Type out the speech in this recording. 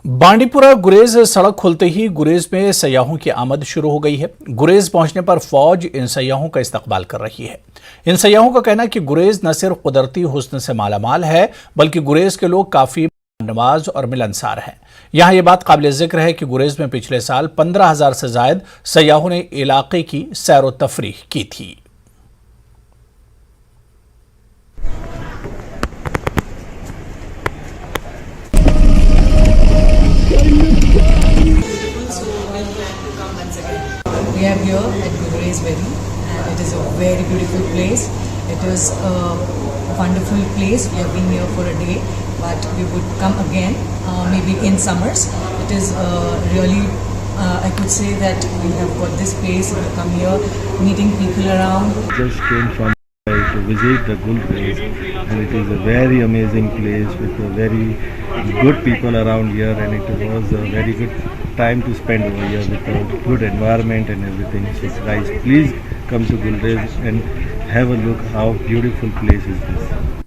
बांडीपुरा गुरेज सड़क खुलते ही गुरेज में सैयाहों की आमद शुरू हो गई है। गुरेज पहुंचने पर फौज इन सैयाहों का इस्तकबाल कर रही है। इन सैयाहों का कहना है कि गुरेज न सिर्फ कुदरती हुस्न से मालामाल है, बल्कि गुरेज के लोग काफी नवाज और मिलनसार हैं। यहाँ ये बात काबिल जिक्र है कि गुरेज में पिछले साल 15,000 से ज्यादा सैयाहों ने इलाके की सैर व तफरीह की थी। We are here at Gurez Valley, and it is a very beautiful place. It is a wonderful place. We have been here for a day, but we would come again, maybe in summers. It is really, I could say that we have got this place. We come here, meeting people around. Just came from to visit the Gurez, and it is a very amazing place with a very good people around here, and it was a very good time to spend over here with a good environment and everything. So guys, please come to Gurez and have a look how beautiful place is this.